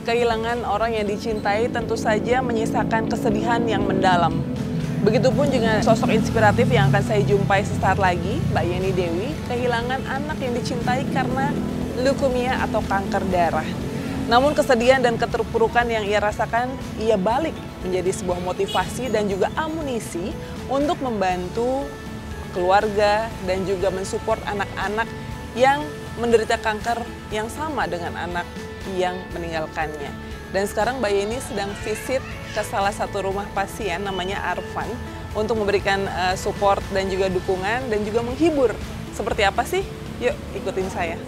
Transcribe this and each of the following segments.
kehilangan orang yang dicintai tentu saja menyisakan kesedihan yang mendalam. Begitupun dengan sosok inspiratif yang akan saya jumpai sesaat lagi, Mbak Yeni Dewi, kehilangan anak yang dicintai karena leukemia atau kanker darah. Namun kesedihan dan keterpurukan yang ia rasakan, ia balik menjadi sebuah motivasi dan juga amunisi untuk membantu keluarga dan juga mensupport anak-anak yang menderita kanker yang sama dengan anak yang meninggalkannya. Dan sekarang Mbak Yeni sedang visit ke salah satu rumah pasien namanya Arfan untuk memberikan support dan juga dukungan dan juga menghibur. Seperti apa sih? Yuk ikutin saya.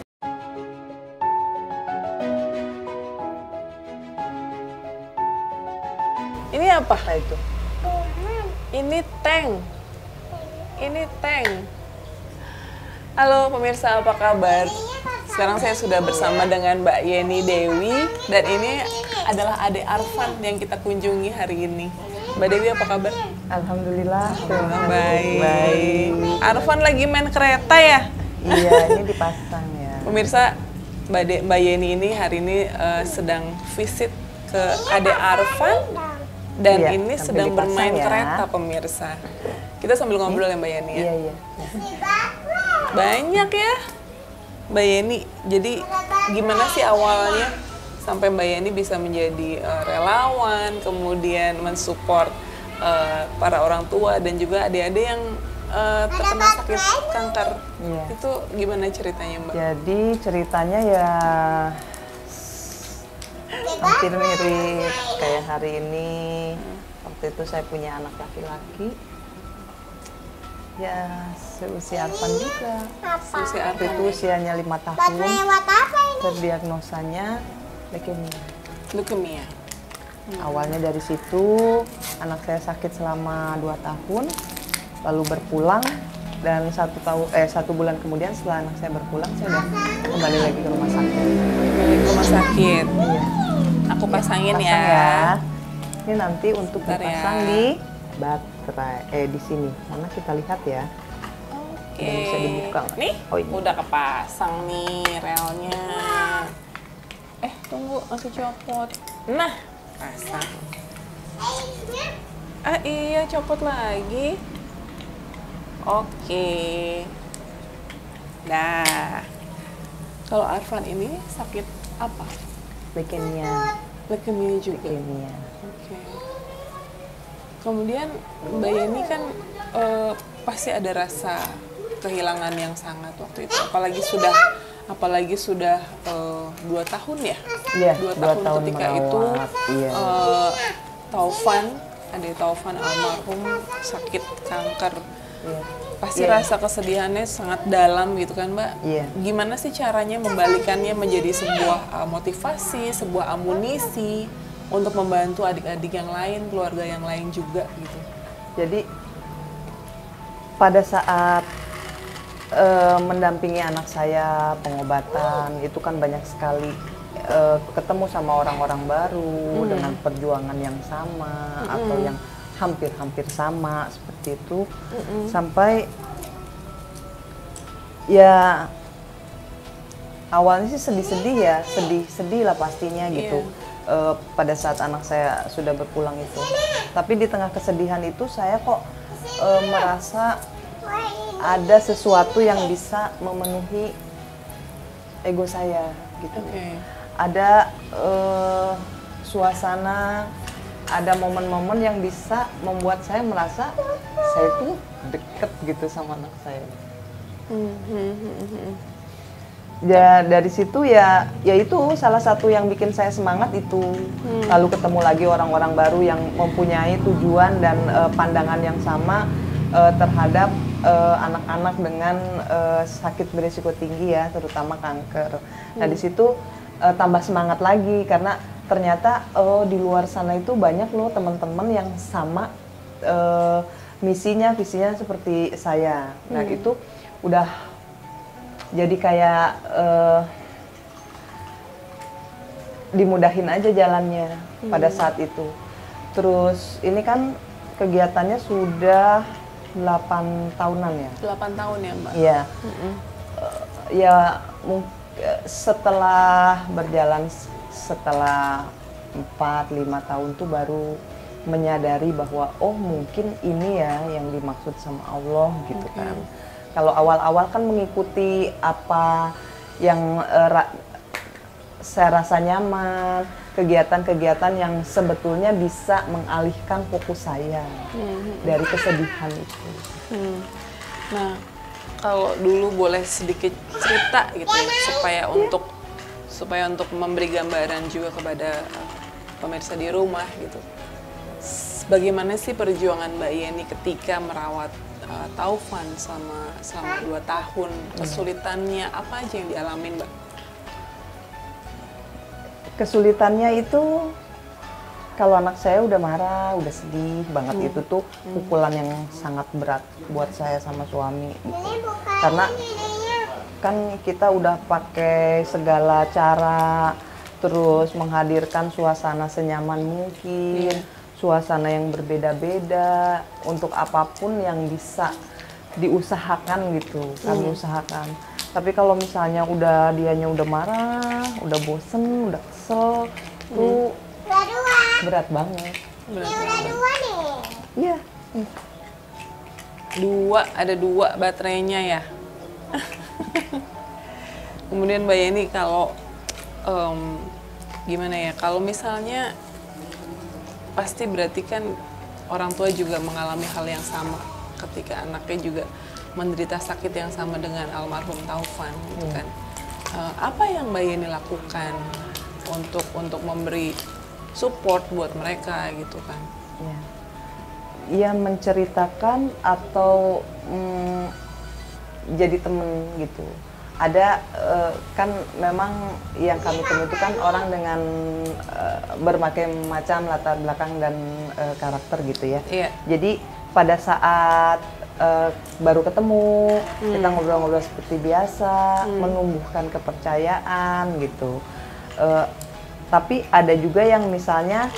Ini apa itu? Ini tank. Ini tank. Halo pemirsa, apa kabar? Sekarang saya sudah bersama dengan Mbak Yeni Dewi dan ini adalah adik Arfan yang kita kunjungi hari ini. Mbak Dewi apa kabar? Alhamdulillah. Baik. Arfan lagi main kereta ya? Iya, ini dipasang ya. Pemirsa, Mbak Yeni ini hari ini sedang visit ke adik Arfan dan iya, ini sedang bermain ya. kereta pemirsa. Kita sambil ngobrol ya Mbak Yeni ya? Iya. Banyak ya Mbak Yeni, jadi gimana sih awalnya sampai Mbak Yeni bisa menjadi relawan, kemudian mensupport para orang tua dan juga adik-adik yang terkena sakit kanker. Iya. Itu gimana ceritanya Mbak? Jadi ceritanya ya hampir mirip kayak hari ini. Waktu itu saya punya anak laki-laki. Ya, seusia Arfan juga. Seusia Waktu itu usianya 5 tahun. Terdiagnosanya Leukemia. Awalnya dari situ, anak saya sakit selama 2 tahun, lalu berpulang, dan 1 bulan kemudian setelah anak saya berpulang, saya udah kembali lagi ke rumah sakit. Rumah sakit. Iya. Aku pasangin Pasang ya. Ini nanti untuk Bentar dipasang ya. di baterai, di sini. Mana kita lihat ya. Oke. Udah bisa dibuka nggak? Nih, Oh, ini. udah kepasang nih relnya. Tunggu, masih copot. Nah, pasang. Iya, copot lagi. Oke. Nah, kalau Arfan ini sakit apa? Leukemia. Leukemia juga. Leukemia. Oke. Kemudian Mbak Yeni kan pasti ada rasa kehilangan yang sangat waktu itu, apalagi sudah 2 tahun ya. Iya, 2 2 tahun tahun ketika merawat. itu Iya. adik Taufan almarhum sakit kanker. Iya. Pasti Iya. rasa kesedihannya sangat dalam gitu kan Mbak. Iya. Gimana sih caranya membalikannya menjadi sebuah motivasi, sebuah amunisi untuk membantu adik-adik yang lain, keluarga yang lain juga gitu. Jadi pada saat mendampingi anak saya pengobatan, itu kan banyak sekali ketemu sama orang-orang baru dengan perjuangan yang sama atau yang hampir-hampir sama seperti itu, sampai ya awalnya sih sedih-sedih ya, sedih lah pastinya gitu. Pada saat anak saya sudah berpulang itu, tapi di tengah kesedihan itu saya kok merasa ada sesuatu yang bisa memenuhi ego saya gitu. Ada suasana, ada momen-momen yang bisa membuat saya merasa saya tuh deket gitu sama anak saya. Ya dari situ ya itu salah satu yang bikin saya semangat itu. Lalu ketemu lagi orang-orang baru yang mempunyai tujuan dan pandangan yang sama terhadap anak-anak dengan sakit berisiko tinggi ya, terutama kanker. Nah di situ tambah semangat lagi karena ternyata di luar sana itu banyak loh teman-teman yang sama visinya seperti saya. Nah itu udah jadi kayak dimudahin aja jalannya pada saat itu. Terus ini kan kegiatannya sudah 8 tahunan ya. 8 tahun ya Mbak? Iya. Ya setelah berjalan setelah 4-5 tahun tuh baru menyadari bahwa oh mungkin ini ya yang dimaksud sama Allah gitu kan. Kalau awal-awal kan mengikuti apa yang saya rasa nyaman, kegiatan-kegiatan yang sebetulnya bisa mengalihkan fokus saya dari kesedihan itu. Nah, kalau dulu boleh sedikit cerita gitu ya, supaya untuk memberi gambaran juga kepada pemirsa di rumah gitu. Bagaimana sih perjuangan Mbak Yeni ketika merawat Taufan selama 2 tahun? Kesulitannya apa aja yang dialamin, Mbak? Kesulitannya itu kalau anak saya udah marah, udah sedih banget, itu tuh pukulan yang sangat berat buat saya sama suami gitu. Karena kan kita udah pakai segala cara, terus menghadirkan suasana senyaman mungkin, suasana yang berbeda-beda untuk apapun yang bisa diusahakan gitu, kami usahakan. Tapi kalau misalnya dianya udah marah, udah bosen, udah kesel, tuh berat banget. Iya. Ada dua baterainya ya. Kemudian Mbak Yeni kalau gimana ya, kalau misalnya pasti berarti kan orang tua juga mengalami hal yang sama ketika anaknya juga menderita sakit yang sama dengan almarhum Taufan gitu kan. Apa yang Mbak Yeni lakukan untuk memberi support buat mereka gitu kan? Ya menceritakan atau jadi temen gitu. Ada kan memang yang kami temui itu kan orang dengan berbagai macam latar belakang dan karakter gitu ya. Jadi pada saat baru ketemu, kita ngobrol-ngobrol seperti biasa, menumbuhkan kepercayaan gitu. Tapi ada juga yang misalnya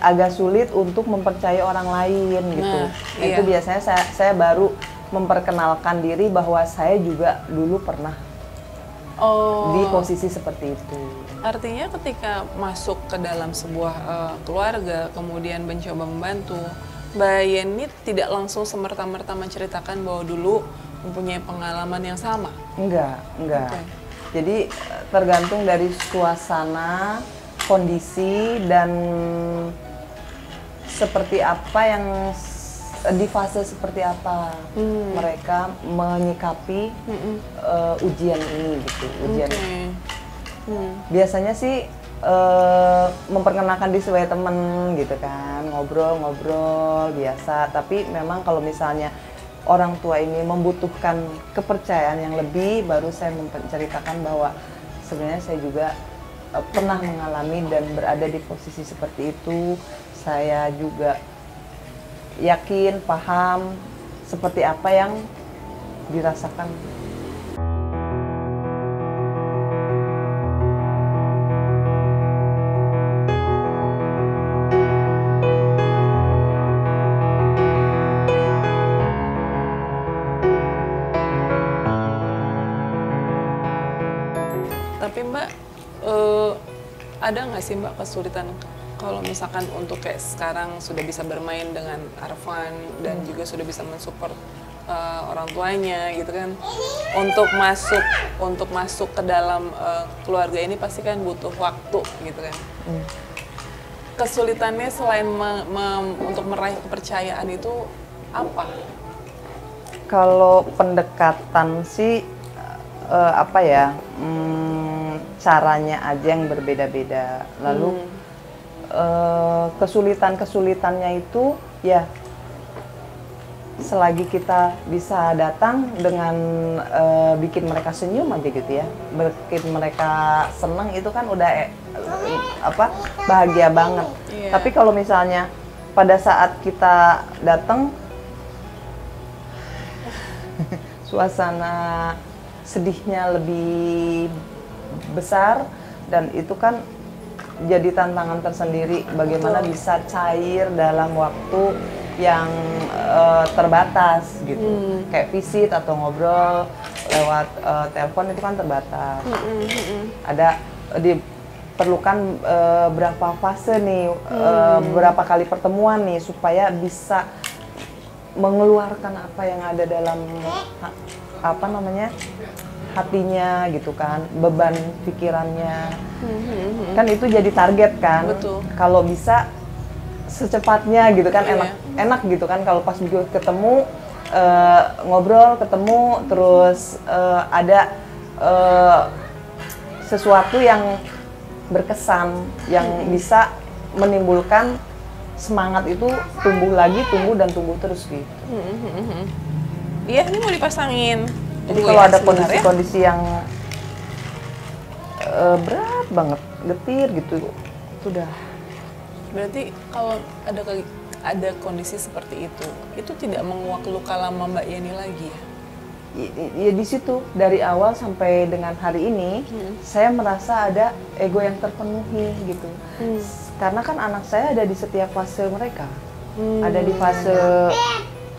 agak sulit untuk mempercayai orang lain gitu. Itu biasanya saya baru memperkenalkan diri bahwa saya juga dulu pernah di posisi seperti itu. Artinya ketika masuk ke dalam sebuah keluarga, kemudian mencoba membantu, Mbak Yeni tidak langsung semerta-merta menceritakan bahwa dulu mempunyai pengalaman yang sama? Enggak. Jadi tergantung dari suasana, kondisi, dan seperti apa yang di fase seperti apa mereka menyikapi ujian ini gitu. Biasanya sih memperkenalkan diri sebagai teman gitu kan, ngobrol-ngobrol biasa. Tapi memang kalau misalnya orang tua ini membutuhkan kepercayaan yang lebih, baru saya menceritakan bahwa sebenarnya saya juga pernah mengalami dan berada di posisi seperti itu. Saya juga yakin, paham seperti apa yang dirasakan. Tapi Mbak, ada nggak sih Mbak kesulitan kalau misalkan untuk kayak sekarang sudah bisa bermain dengan Arfan dan juga sudah bisa mensupport orang tuanya gitu kan, untuk masuk ke dalam keluarga ini pasti kan butuh waktu gitu kan. Kesulitannya selain untuk meraih kepercayaan itu apa? Kalau pendekatan sih apa ya, caranya aja yang berbeda-beda. Lalu kesulitannya itu ya selagi kita bisa datang dengan bikin mereka senyum aja gitu ya, bikin mereka senang, itu kan udah bahagia banget. Tapi kalau misalnya pada saat kita datang suasana sedihnya lebih besar, dan itu kan jadi tantangan tersendiri bagaimana bisa cair dalam waktu yang terbatas gitu. Kayak visit atau ngobrol lewat telepon itu kan terbatas. Ada diperlukan berapa fase nih, berapa kali pertemuan nih supaya bisa mengeluarkan apa yang ada dalam apa namanya hatinya gitu kan, beban pikirannya. Kan itu jadi target kan. Betul. Kalau bisa secepatnya gitu kan, Iya. enak gitu kan kalau pas ketemu ngobrol, ketemu terus ada sesuatu yang berkesan yang bisa menimbulkan semangat itu tumbuh lagi, tumbuh dan tumbuh terus gitu. Iya, ini mau dipasangin. Jadi Tunggu kalau ya, ada sebentar ya. kondisi-kondisi yang berat banget, getir gitu, itu udah. Berarti kalau ada kondisi seperti itu tidak menguak luka lama Mbak Yeni lagi ya? Ya di situ dari awal sampai dengan hari ini saya merasa ada ego yang terpenuhi gitu. Karena kan anak saya ada di setiap fase mereka. Ada di fase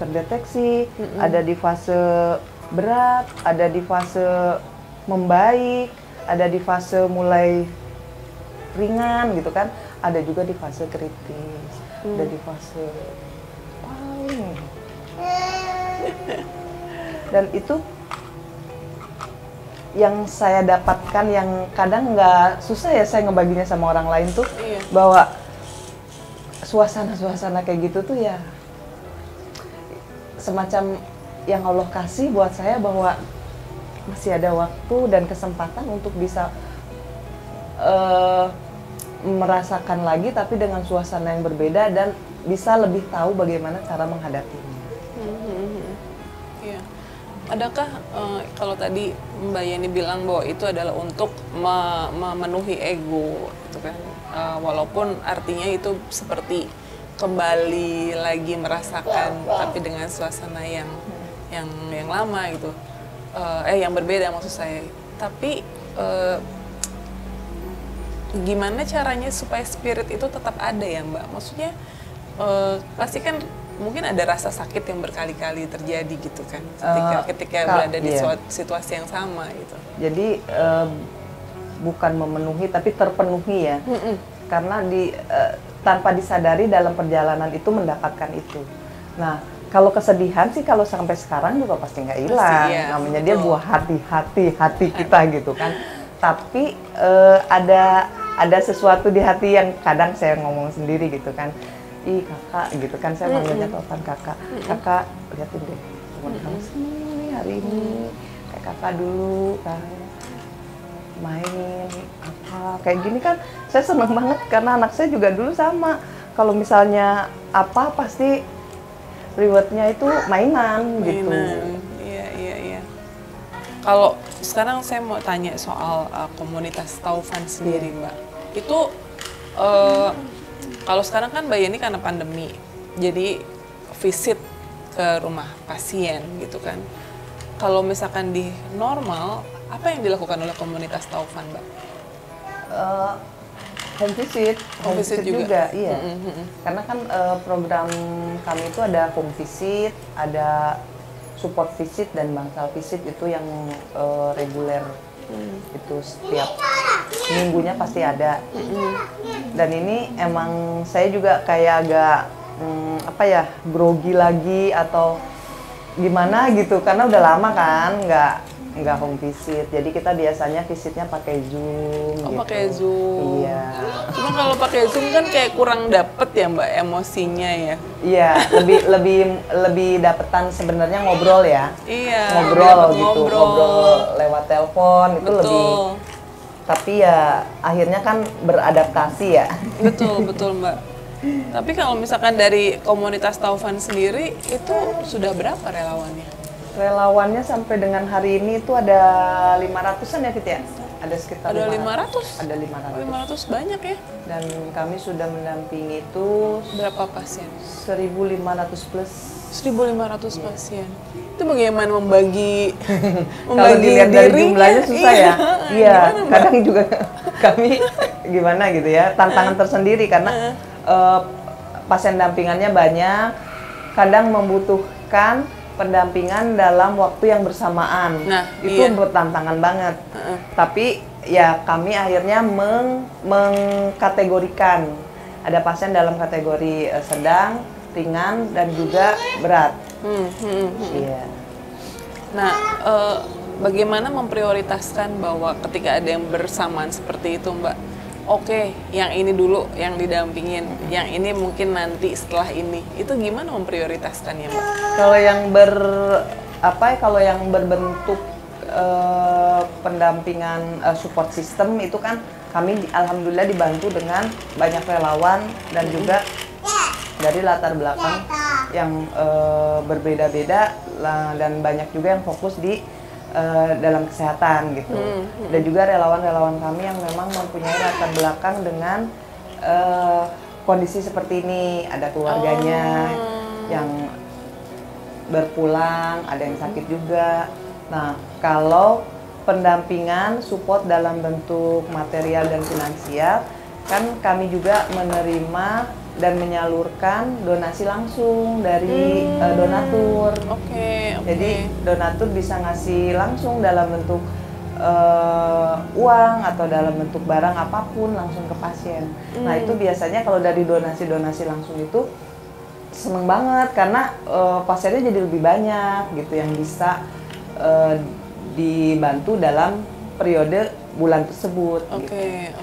terdeteksi, ada di fase berat, ada di fase membaik, ada di fase mulai ringan gitu kan. Ada juga di fase kritis, ada di fase paling. Dan itu yang saya dapatkan yang kadang nggak susah ya saya ngebaginya sama orang lain tuh, bahwa suasana-suasana kayak gitu tuh ya semacam yang Allah kasih buat saya, bahwa masih ada waktu dan kesempatan untuk bisa merasakan lagi tapi dengan suasana yang berbeda dan bisa lebih tahu bagaimana cara menghadapinya. Iya. Adakah kalau tadi Mbak Yeni bilang bahwa itu adalah untuk memenuhi ego, gitu kan? Walaupun artinya itu seperti kembali lagi merasakan, tapi dengan suasana yang lama gitu, yang berbeda maksud saya. Tapi gimana caranya supaya spirit itu tetap ada ya Mbak? Maksudnya pasti kan mungkin ada rasa sakit yang berkali-kali terjadi gitu kan ketika berada di situasi yang sama gitu. Jadi bukan memenuhi tapi terpenuhi ya. Karena tanpa disadari dalam perjalanan itu mendapatkan itu. Nah, kalau kesedihan sih kalau sampai sekarang juga pasti nggak hilang. Iya, namanya betul. Dia buah hati kita gitu kan. Tapi ada sesuatu di hati yang kadang saya ngomong sendiri gitu kan. Ih kakak gitu kan, saya manggilnya telepon kakak. Kakak liatin deh teman kamu sini hari ini kayak kakak dulu kan main apa kayak gini kan, saya seneng banget karena anak saya juga dulu sama. Kalau misalnya apa pasti rewardnya itu mainan gitu. Iya. Kalau sekarang saya mau tanya soal komunitas Taufan sendiri Mbak. Itu kalau sekarang kan Mbak Yeni karena pandemi, jadi visit ke rumah pasien gitu kan. Kalau misalkan di normal, apa yang dilakukan oleh komunitas Taufan Mbak? Home visit juga iya. Karena kan program kami itu ada home visit, ada support visit dan bangsal visit itu yang reguler. Itu setiap minggunya pasti ada. Dan ini emang saya juga kayak agak grogi lagi atau gimana gitu karena udah lama kan nggak home visit. Jadi kita biasanya visitnya pakai Zoom gitu. Pakai Zoom. Iya. Cuma kalau pakai Zoom kan kayak kurang dapet ya Mbak emosinya ya. Iya, lebih dapetan sebenarnya ngobrol ya. Iya. Ngobrol lewat telepon itu Betul. lebih. Tapi ya akhirnya kan beradaptasi ya. Betul Mbak. Tapi kalau misalkan dari komunitas Taufan sendiri itu sudah berapa relawannya? Relawannya sampai dengan hari ini itu ada 500-an ya Fit ya? Ada sekitar Ada 500? Ada 500 banyak ya? Dan kami sudah mendampingi itu Berapa pasien? 1.500 plus. 1.500 pasien. Itu bagaimana membagi Kalau dilihat dari dirinya? jumlahnya susah ya. Iya, Gimana, Mbak? kadang juga kami gimana gitu ya, tantangan tersendiri karena pasien dampingannya banyak, kadang membutuhkan pendampingan dalam waktu yang bersamaan. Nah, itu iya. bertantangan banget. Tapi ya kami akhirnya mengkategorikan ada pasien dalam kategori sedang, ringan, dan juga berat. Iya. Nah, bagaimana memprioritaskan bahwa ketika ada yang bersamaan seperti itu, Mbak? Oke, yang ini dulu yang didampingin, yang ini mungkin nanti setelah ini. Itu gimana memprioritaskannya, Mbak? Kalau yang berbentuk pendampingan support system itu kan kami alhamdulillah dibantu dengan banyak relawan dan juga dari latar belakang yang berbeda-beda dan banyak juga yang fokus di dalam kesehatan gitu. Dan juga relawan-relawan kami yang memang mempunyai latar belakang dengan kondisi seperti ini. Ada keluarganya yang berpulang, ada yang sakit juga. Nah, kalau pendampingan support dalam bentuk material dan finansial, kan kami juga menerima dan menyalurkan donasi langsung dari donatur. Jadi donatur bisa ngasih langsung dalam bentuk uang atau dalam bentuk barang apapun langsung ke pasien. Nah itu biasanya kalau dari donasi-donasi langsung itu seneng banget karena pasiennya jadi lebih banyak gitu yang bisa dibantu dalam periode bulan tersebut. Oke.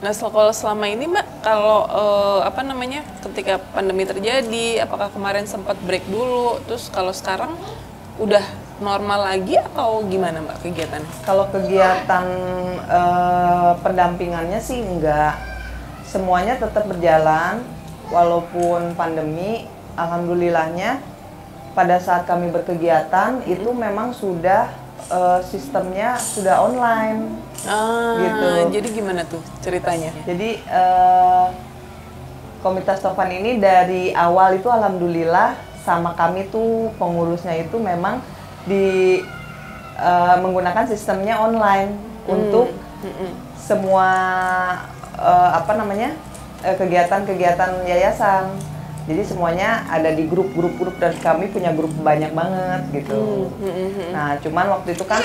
Nah, kalau selama ini Mbak, kalau ketika pandemi terjadi, apakah kemarin sempat break dulu, terus kalau sekarang udah normal lagi atau gimana Mbak kegiatannya? Kalau kegiatan pendampingannya sih enggak, semuanya tetap berjalan walaupun pandemi. Alhamdulillahnya pada saat kami berkegiatan itu memang sudah sistemnya sudah online. Gitu. Jadi gimana tuh ceritanya? Jadi Komunitas Tovan ini dari awal itu alhamdulillah sama kami tuh pengurusnya itu memang menggunakan sistemnya online untuk semua kegiatan-kegiatan yayasan. Jadi semuanya ada di grup dan kami punya grup banyak banget gitu. Nah, cuman waktu itu kan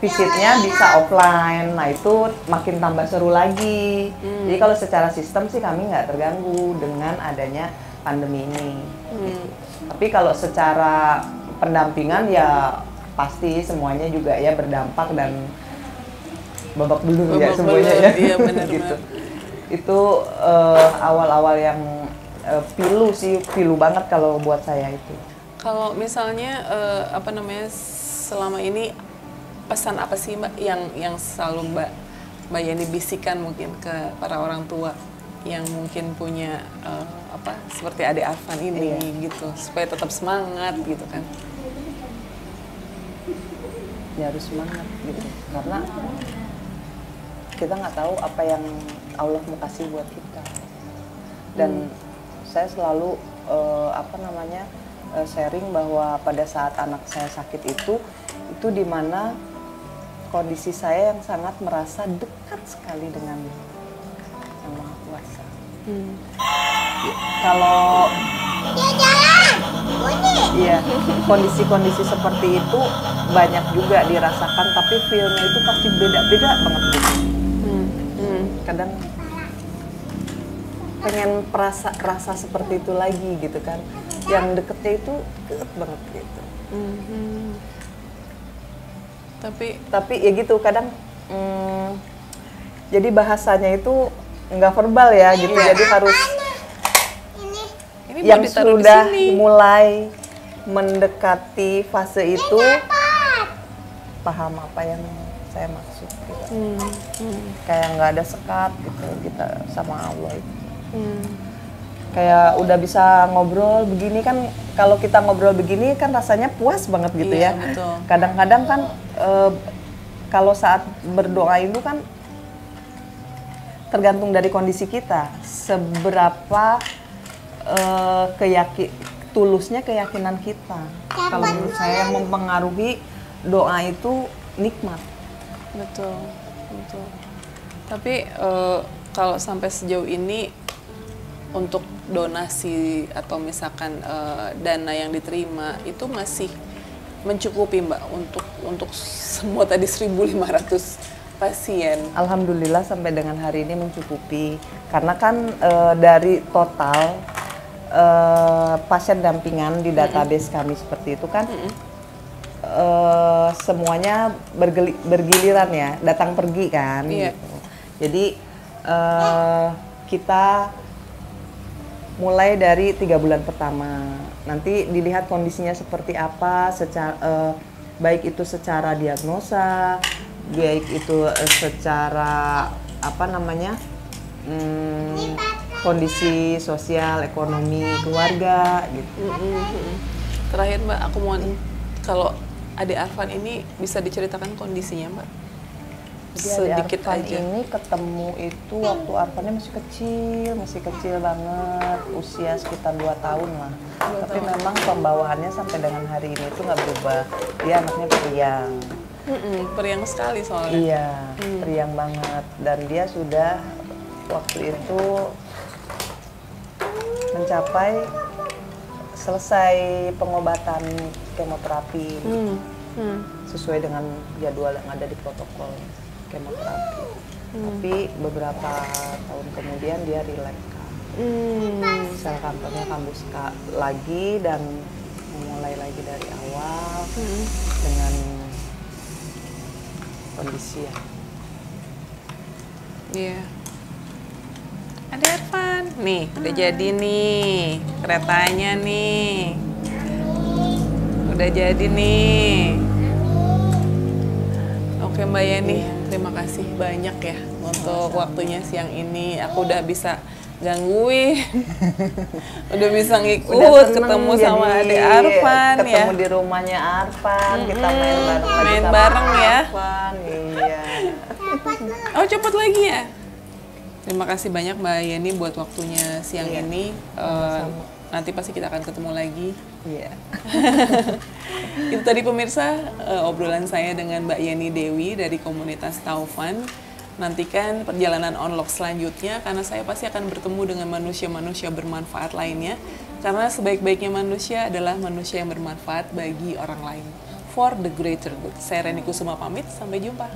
visitnya bisa offline, nah itu makin tambah seru lagi. Jadi kalau secara sistem sih kami nggak terganggu dengan adanya pandemi ini. Tapi kalau secara pendampingan ya pasti semuanya juga ya berdampak dan babak belur ya semuanya ya. Iya, benar, gitu. Itu awal-awal yang pilu banget kalau buat saya itu. Kalau misalnya selama ini pesan apa sih Mbak yang selalu Mbak Yani bisikan mungkin ke para orang tua yang mungkin punya seperti adik Arfan ini gitu supaya tetap semangat gitu kan? Ya harus semangat gitu karena kita nggak tahu apa yang Allah mau kasih buat kita. Dan saya selalu sharing bahwa pada saat anak saya sakit itu dimana kondisi saya yang sangat merasa dekat sekali dengan Yang Maha Kuasa. Kalau kondisi-kondisi seperti itu banyak juga dirasakan, tapi feel-nya itu pasti beda-beda banget gitu. Kadang pengen rasa seperti itu lagi gitu kan, yang deketnya itu deket banget gitu. Tapi ya gitu kadang jadi bahasanya itu nggak verbal ya gitu, jadi harus yang sudah mulai mendekati fase itu paham apa yang saya maksud gitu. Kayak nggak ada sekat gitu kita sama Allah itu. Kayak udah bisa ngobrol begini kan, kalau kita ngobrol begini kan rasanya puas banget gitu ya. Kadang-kadang kan kalau saat berdoa itu kan tergantung dari kondisi kita, seberapa tulusnya keyakinan kita. Kalau menurut saya yang mempengaruhi doa itu nikmat. Betul. Tapi kalau sampai sejauh ini untuk donasi atau misalkan dana yang diterima itu masih mencukupi Mbak untuk semua tadi 1.500 pasien? Alhamdulillah sampai dengan hari ini mencukupi. Karena kan dari total pasien dampingan di database kami seperti itu kan semuanya bergiliran ya, datang pergi kan. Iya. Gitu. Jadi kita mulai dari 3 bulan pertama, nanti dilihat kondisinya seperti apa, baik itu secara diagnosa, baik itu secara apa namanya kondisi sosial, ekonomi, keluarga gitu. Terakhir Mbak, aku mau kalau adik Arfan ini bisa diceritakan kondisinya Mbak? Jadi Sedikit Arfan aja. ini ketemu itu waktu Arfannya masih kecil banget, usia sekitar 2 tahun lah. Tapi memang pembawaannya sampai dengan hari ini itu nggak berubah. Dia anaknya periang. Periang sekali soalnya. Iya, periang banget. Dan dia sudah waktu itu mencapai selesai pengobatan kemoterapi sesuai dengan jadwal yang ada di protokol kemoterapi. Tapi beberapa tahun kemudian dia relapse. Sel kankernya kambuh lagi dan memulai lagi dari awal dengan kondisi ya. Iya. Ada Arfan. Nih, udah jadi nih. Keretanya nih. Udah jadi nih. Oke Mbak Yeni, terima kasih banyak ya untuk waktunya siang ini. Aku udah bisa gangguin. Udah bisa ngikut, ketemu sama adik Arfan ya. Ketemu di rumahnya Arfan, kita main bareng lagi Main sama bareng ya. Arfan, iya. Oh cepet lagi ya. Terima kasih banyak Mbak Yeni buat waktunya siang ini. Nanti pasti kita akan ketemu lagi. Iya. Itu tadi pemirsa obrolan saya dengan Mbak Yeni Dewi dari komunitas Taufan. Nantikan perjalanan onlog selanjutnya karena saya pasti akan bertemu dengan manusia-manusia bermanfaat lainnya. Karena sebaik-baiknya manusia adalah manusia yang bermanfaat bagi orang lain. For the greater good. Saya Reni Kusuma pamit, sampai jumpa.